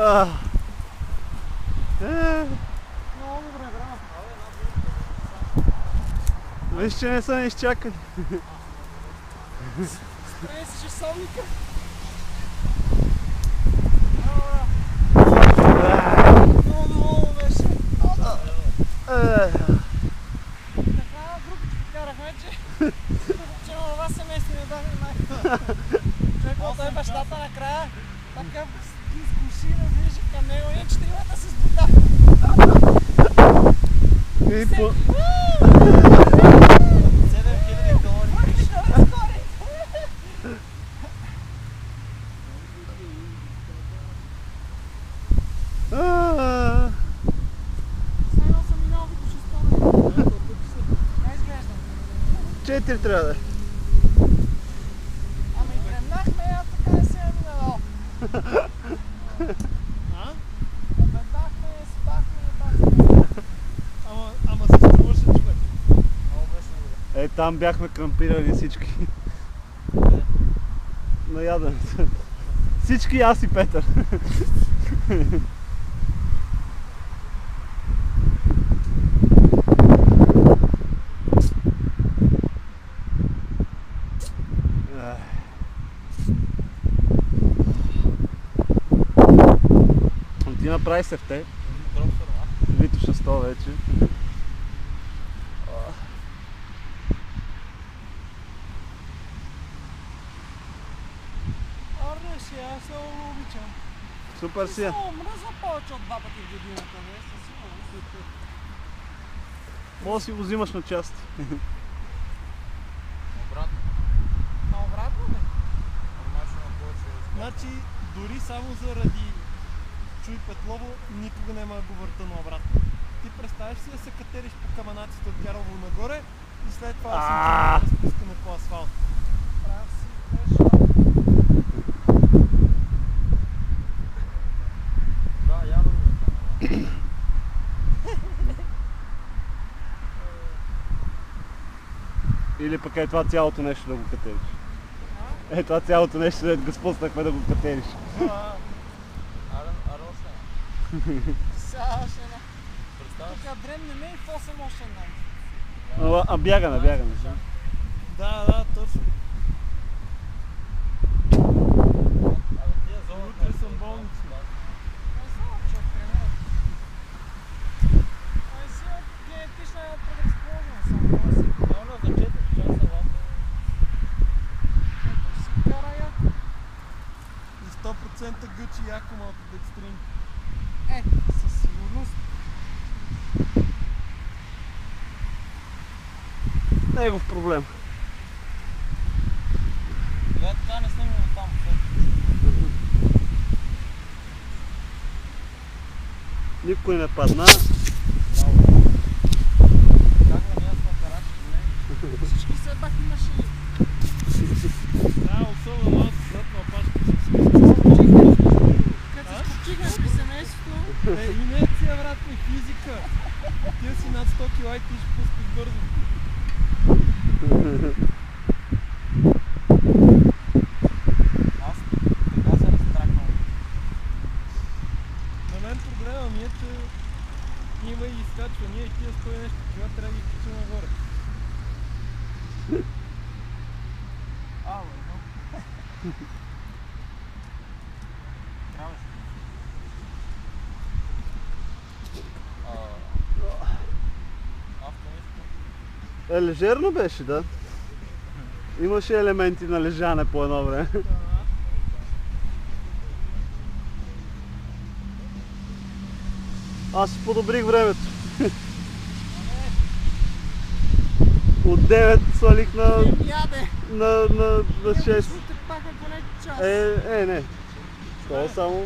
Много добре, браво. Виж, че не са ни изчакали. Спрей си часовника. Много много беше. Така, групите покарахме, че на това семейство не бяхме най-хубаво. Той бащата накрая така изкуши, развиеше към него и четиримата се сбута. И по... 7000 калории. Само съм минал вито ще стане. Как изглежда? 4 трябва да е. Ами дремнахме, а така не се е минало. Обеднахме, спахме и бахме. Ама се струваше човек. Много беше добре. Е, там бяхме крампирали всички. На яденето. Всички, аз и Петър. Ти направи се в те. Вито 600 вече. Арне си, аз много го обичам. Супер си е. Много мръзва повече от 2 пъти в годината, не? Със сигурност. Може да си го взимаш на части. Обратно. А обратно ли? Нормално на повече. Значи, дори само заради Чуй Петлово, никога няма да го върта наобратно. Ти представяш си да се катериш по каманаците от Карлово нагоре и след това да се разпускане по асфалт. Прав си, беше. Да, явно ми Или пък е това цялото нещо да го катериш. Е това цялото нещо да го спуснахме да го катериш. Арон се. Сега ще на... Представяш? Тук дремнеме и в 8 още една. А бягаме, бягаме. Да, точно. Абе тия зона... Утре съм болница. Не знам, че тренират. Ай си от генетична предразположена само. Ай си. Реално за 4 часа вам. Ето си кара я. За 100% гъчи яко малко декстрин. Е, със сигурност. Негов проблем. Гледай така не снимаме там. Никой не падна. Как на ние сме карачи? Всички все пак имаше и... Да, особено аз зад на опашка. Като се спочихме при семейството, Инерция, брат ми, физика. Ти си над 100 кг и ти ще пускаш бързо. Аз така се разтракнал. На мен проблема ми е, че има и изкачвания и тия 100 и нещо кила трябва да ги кача нагоре. Ало, едно. Трябваше. Авто нещо. Лежерно беше, да. Имаше елементи на лежане по едно време. Аз си подобрих времето. От 9 свалих на яде. 6. Те паха поне час. Не. Това е само...